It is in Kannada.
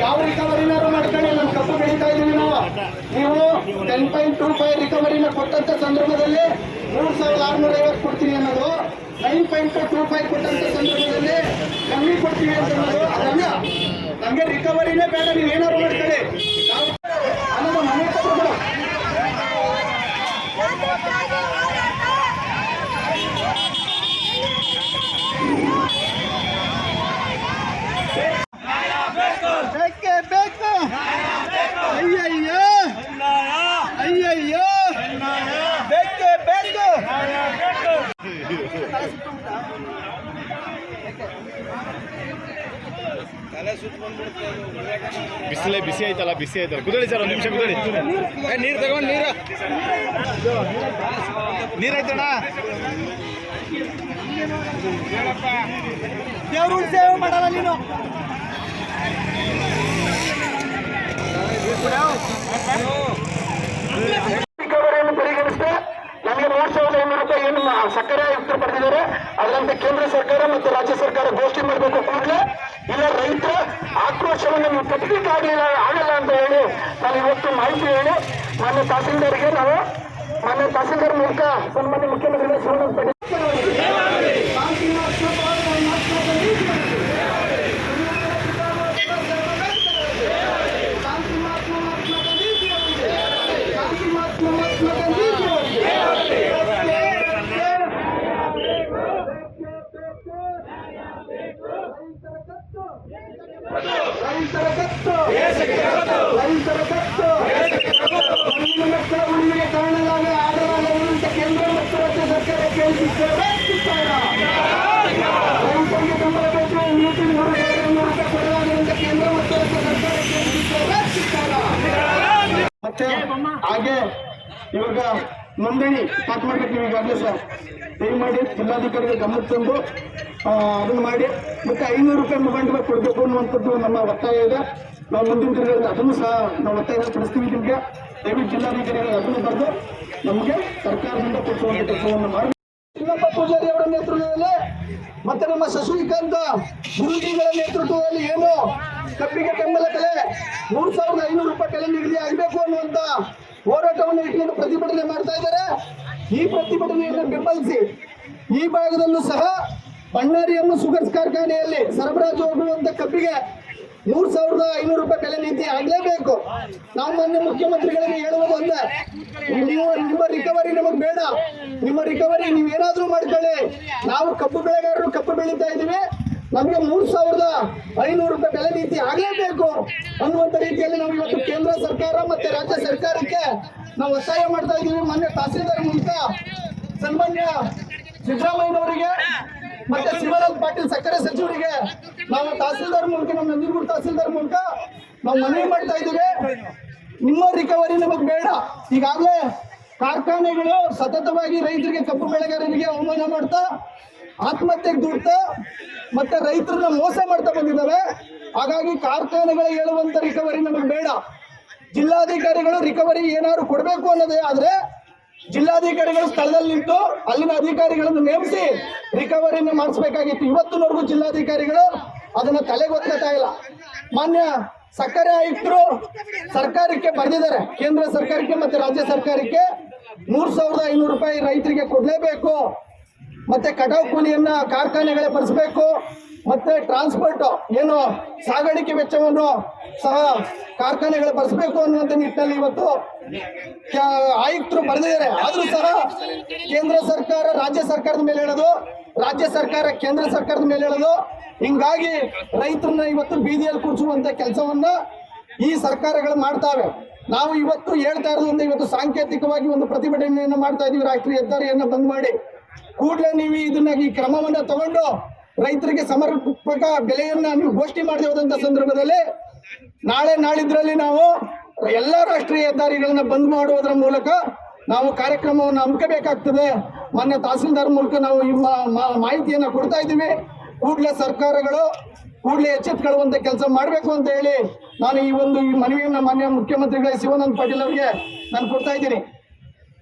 ಯಾವ ರಿಕವರಿನಾರು ಮಾಡ್ಕೊಳ್ಳಿ, ನಮ್ಮ ಕಬ್ಬು ಬೆಳೀತಾ ಇದೀವಿ ನಾವು. ನೀವು 10.25 ರಿಕವರಿನ ಕೊಟ್ಟಂತ ಸಂದರ್ಭದಲ್ಲಿ 3,650 ಕೊಡ್ತೀವಿ ಅನ್ನೋದು, 9.25 ಕೊಟ್ಟಂತ ಸಂದರ್ಭದಲ್ಲಿ ಕಮ್ಮಿ ಕೊಡ್ತೀವಿ ಅಂತ ಅನ್ನೋದು ಅದಲ್ಲ. ನಮಗೆ ರಿಕವರಿನೇ ಬೇಡ, ನೀವೇನಾದ್ರು ಮಾಡ್ಕೊಳ್ಳಿ ನಾವು ಅನ್ನೋದು ಮನೆ ಕೊಟ್ಟರು. ಬೇಕೇ ಬೇಕು, ಅಯ್ಯಯ್ಯೋ ಅಯ್ಯಯ್ಯೋ, ಬೇಕೇ ಬೇಕು. ಬಿಸಿಲೇ ಬಿಸಿ ಆಯ್ತಲ್ಲ, ಬಿಸಿ ಆಯ್ತಲ್ಲ. ಕುದಳಿ ಸರ್, ಒಂದು ನಿಮಿಷ ಕುದಳಿ. ನೀರು ತಗೊಂಡು ನೀರಾಯ್ತಣ್ಣ. ದೇವ್ರ ಸೇವೆ ಮಾಡಲ್ಲ ನೀನು. ರಿಕವರಿಯನ್ನು ಪರಿಗಣಿಸಿದೆ ನಮಗೆ 3,500 ರೂಪಾಯಿ ಏನು ಸಕ್ಕರೆ ಆಯುಕ್ತರು ಪಡೆದಿದ್ದಾರೆ. ಅದರಂತೆ ಕೇಂದ್ರ ಸರ್ಕಾರ ಮತ್ತು ರಾಜ್ಯ ಸರ್ಕಾರ ಘೋಷಣೆ ಮಾಡಬೇಕು ಕೂಡಲೇ. ಇಲ್ಲ ರೈತರ ಆಕ್ರೋಶವನ್ನು ನೀವು ಕಟ್ಟಲಿಕ್ಕೆ ಆಗಲ್ಲ ಅಂತ ಹೇಳಿ ನಾನು ಇವತ್ತು ಮಾಹಿತಿ ಹೇಳಿ ಮಾನ್ಯ ತಹಸೀಲ್ದಾರ್ಗೆ ಮಾನ್ಯ ತಹಸೀಲ್ದಾರ್ ಮೂಲಕ ಸನ್ಮಾನ್ಯ ಮುಖ್ಯಮಂತ್ರಿಗಳ ಶಿವಣ್ಣ ಪಡೆದ ಉಳಿವಿಗೆ ಕಾರಣಲಾಗ ಆಡಲಾಗುವಂತ ಕೇಂದ್ರ ಮತ್ತು ರಾಜ್ಯ ಸರ್ಕಾರ ಕೇಳಿಸಿದ್ದಾರೆ. ರೈತರಿಗೆ ಬೆಂಬಲ ಬೇಕು, ನೀತಿನ ಮೂಲಕ ಕೊಡಲಾಗುವಂತ ಕೇಂದ್ರ ಮತ್ತು ರಾಜ್ಯ ಸರ್ಕಾರ ಕೇಳಿಸಿದ್ದಾರೆ. ಮತ್ತೆ ಹಾಗೆ ಇವಾಗ ನೋಂದಣಿ ಸ್ಟಾರ್ಟ್ ಮಾಡ್ಬೇಕು ನೀವು ಈಗಾಗಲೇ ಸರ್. ದಯಮಾಡಿ ಜಿಲ್ಲಾಧಿಕಾರಿಗೆ ಗಮನಕ್ಕೆ ತಂದು ಅದನ್ನು ಮಾಡಿ. ಮತ್ತೆ 500 ರೂಪಾಯಿ ಬಂಡವಾಳ ಕೊಡಬೇಕು ಅನ್ನುವಂಥದ್ದು ನಮ್ಮ ಒತ್ತಾಯ ಇದೆ. ನಾವು ಮುಂದಿನ ದಿನಗಳಲ್ಲಿ ಅದನ್ನು ಸಹ ನಾವು ಒತ್ತಾಯ ಪಡಿಸ್ತೀವಿ. ನಿಮಗೆ ದಯವಿಟ್ಟು ಜಿಲ್ಲಾಧಿಕಾರಿಗಳು ಅದನ್ನು ಬರೆದು ನಮಗೆ ಸರ್ಕಾರದಿಂದ ಕೊಡಿಸುವಂಥ ಕೆಲಸವನ್ನು ಮಾಡಿ. ಶಿವಪ್ಪ ಪೂಜಾರಿ ಅವರ ನೇತೃತ್ವದಲ್ಲಿ ಮತ್ತೆ ನಮ್ಮ ಶಶಿಕಾಂತ ಗುರುಜಿಗಳ ನೇತೃತ್ವದಲ್ಲಿ ಏನು ಕಬ್ಬಿಗೆ ಬೆಂಬಲ ಬೆಲೆ 3,500 ರೂಪಾಯಿ ಬೆಲೆ ನಿಗದಿ ಆಗಬೇಕು ಅನ್ನುವಂತ ಹೋರಾಟವನ್ನು ಇಟ್ಕೊಂಡು ಪ್ರತಿಭಟನೆ ಮಾಡ್ತಾ ಇದ್ದಾರೆ. ಈ ಪ್ರತಿಭಟನೆಯನ್ನು ಬೆಂಬಲಿಸಿ ಈ ಭಾಗದಲ್ಲೂ ಸಹ ಬಣ್ಣಾರಿಯಮ್ಮ ಶುಗರ್ಸ್ ಕಾರ್ಖಾನೆಯಲ್ಲಿ ಸರಬರಾಜು ಹೋಗುವಂತ ಕಬ್ಬಿಗೆ 3,500 ರೂಪಾಯಿ ಬೆಲೆ ನೀತಿ ಆಗಲೇಬೇಕು. ನಾವು ಮಾನ್ಯ ಮುಖ್ಯಮಂತ್ರಿಗಳಿಗೆ ಹೇಳುವುದು ಒಂದೇ, ನೀವು ನಿಮ್ಮ ರಿಕವರಿ ನಮಗೆ ಬೇಡ. ನಿಮ್ಮ ರಿಕವರಿ ನೀವೇನಾದ್ರೂ ಮಾಡ್ಕೊಳ್ಳಿ. ನಾವು ಕಬ್ಬು ಬೆಳೆಗಾರರು ಕಬ್ಬು ಬೆಳೀತಾ ಇದ್ದೀವಿ, ನಮಗೆ 3,500 ರೂಪಾಯಿ ಬೆಲೆ ನೀತಿ ಆಗಲೇಬೇಕು ಅನ್ನುವಂಥ ರೀತಿಯಲ್ಲಿ ನಾವು ಇವತ್ತು ಕೇಂದ್ರ ಸರ್ಕಾರ ಮತ್ತೆ ರಾಜ್ಯ ಸರ್ಕಾರಕ್ಕೆ ನಾವು ಒತ್ತಾಯ ಮಾಡ್ತಾ ಇದ್ದೀವಿ. ಮಾನ್ಯ ತಹಸೀಲ್ದಾರ್ ಮೂಲಕ ಸನ್ಮಾನ್ಯ ಸಿದ್ದರಾಮಯ್ಯನವರಿಗೆ ಮತ್ತೆ ಶಿವರಾಜ್ ಪಾಟೀಲ್ ಸಕ್ಕರೆ ಸಚಿವರಿಗೆ ನಾವು ತಹಸೀಲ್ದಾರ್ ಮೂಲಕ, ನಮ್ಮ ನಂಜನಗೂಡು ತಹಸೀಲ್ದಾರ್ ಮೂಲಕ ನಾವು ಮನವಿ ಮಾಡ್ತಾ ಇದ್ದೀವಿ. ನಿಮ್ಮ ರಿಕವರಿ ನಮಗೆ ಬೇಡ. ಈಗಾಗಲೇ ಕಾರ್ಖಾನೆಗಳು ಸತತವಾಗಿ ರೈತರಿಗೆ ಕಬ್ಬು ಬೆಳೆಗಾರರಿಗೆ ಅವಮಾನ ಮಾಡ್ತಾ ಆತ್ಮಹತ್ಯೆಗೆ ದುಡ್ತಾ ಮತ್ತೆ ರೈತರನ್ನ ಮೋಸ ಮಾಡ್ತಾ ಬಂದಿದ್ದಾವೆ. ಹಾಗಾಗಿ ಕಾರ್ಖಾನೆಗಳು ಹೇಳುವಂತ ರಿಕವರಿ ನಮಗೆ ಬೇಡ. ಜಿಲ್ಲಾಧಿಕಾರಿಗಳು ರಿಕವರಿ ಏನಾದ್ರು ಕೊಡಬೇಕು ಅನ್ನೋದೇ ಆದ್ರೆ ಜಿಲ್ಲಾಧಿಕಾರಿಗಳು ಸ್ಥಳದಲ್ಲಿ ನಿಂತು ಅಲ್ಲಿನ ಅಧಿಕಾರಿಗಳನ್ನು ನೇಮಿಸಿ ರಿಕವರಿಯನ್ನು ಮಾಡಿಸಬೇಕಾಗಿತ್ತು. ಇವತ್ತಿನವರೆಗೂ ಜಿಲ್ಲಾಧಿಕಾರಿಗಳು ಅದನ್ನ ತಲೆಗೊತ್ತಾ ಇಲ್ಲ. ಮಾನ್ಯ ಸಕ್ಕರೆ ಆಯುಕ್ತರು ಸರ್ಕಾರಕ್ಕೆ ಬರೆದಿದ್ದಾರೆ, ಕೇಂದ್ರ ಸರ್ಕಾರಕ್ಕೆ ಮತ್ತೆ ರಾಜ್ಯ ಸರ್ಕಾರಕ್ಕೆ 3,500 ರೂಪಾಯಿ ರೈತರಿಗೆ ಕೊಡಲೇಬೇಕು. ಮತ್ತೆ ಕಟಾವು ಕೂಲಿಯನ್ನ ಕಾರ್ಖಾನೆಗಳೇ ಭರಿಸಬೇಕು. ಮತ್ತೆ ಟ್ರಾನ್ಸ್ಪೋರ್ಟ್ ಏನು ಸಾಗಾಣಿಕೆ ವೆಚ್ಚವನ್ನು ಸಹ ಕಾರ್ಖಾನೆಗಳು ಭರಿಸಬೇಕು ಅನ್ನುವಂಥ ನಿಟ್ಟಿನಲ್ಲಿ ಇವತ್ತು ಆಯುಕ್ತರು ಬರೆದಿದ್ದಾರೆ. ಆದರೂ ಸಹ ಕೇಂದ್ರ ಸರ್ಕಾರ ರಾಜ್ಯ ಸರ್ಕಾರದ ಮೇಲೆ ಹೇಳೋದು, ರಾಜ್ಯ ಸರ್ಕಾರ ಕೇಂದ್ರ ಸರ್ಕಾರದ ಮೇಲೆ ಹೇಳೋದು, ಹಿಂಗಾಗಿ ರೈತರನ್ನ ಇವತ್ತು ಬೀದಿಯಲ್ಲಿ ಕೂರಿಸುವಂತ ಕೆಲಸವನ್ನ ಈ ಸರ್ಕಾರಗಳು ಮಾಡ್ತಾವೆ. ನಾವು ಇವತ್ತು ಹೇಳ್ತಾ ಇರೋದ್ರಿಂದ ಇವತ್ತು ಸಾಂಕೇತಿಕವಾಗಿ ಒಂದು ಪ್ರತಿಭಟನೆಯನ್ನು ಮಾಡ್ತಾ ಇದೀವಿ. ರಾಷ್ಟ್ರೀಯ ಹೆದ್ದಾರಿಯನ್ನು ಬಂದ್ ಮಾಡಿ ಕೂಡಲೇ ನೀವು ಇದನ್ನ ಈ ಕ್ರಮವನ್ನ ತಗೊಂಡು ರೈತರಿಗೆ ಸಮರ್ಪಕ ಬೆಲೆಯನ್ನ ನೀವು ಘೋಷಣೆ ಮಾಡದೆ ಹೋದಂತ ಸಂದರ್ಭದಲ್ಲಿ ನಾಳೆ ನಾಳಿದ್ರಲ್ಲಿ ನಾವು ಎಲ್ಲ ರಾಷ್ಟ್ರೀಯ ಹೆದ್ದಾರಿಗಳನ್ನ ಬಂದ್ ಮಾಡುವುದರ ಮೂಲಕ ನಾವು ಕಾರ್ಯಕ್ರಮವನ್ನು ಹಮ್ಮಿಕಬೇಕಾಗ್ತದೆ. ಮಾನ್ಯ ತಹಸೀಲ್ದಾರ್ ಮೂಲಕ ನಾವು ಈ ಮಾಹಿತಿಯನ್ನು ಕೊಡ್ತಾ ಇದ್ದೀವಿ. ಕೂಡಲೇ ಸರ್ಕಾರಗಳು ಕೂಡಲೇ ಎಚ್ಚೆತ್ತುಕೊಳ್ಳುವಂತ ಕೆಲಸ ಮಾಡಬೇಕು ಅಂತ ಹೇಳಿ ನಾನು ಈ ಮನವಿಯನ್ನು ಮಾನ್ಯ ಮುಖ್ಯಮಂತ್ರಿಗಳೇ ಶಿವಾನಂದ ಪಾಟೀಲ್ ಅವರಿಗೆ ನಾನು ಕೊಡ್ತಾ ಇದ್ದೀನಿ.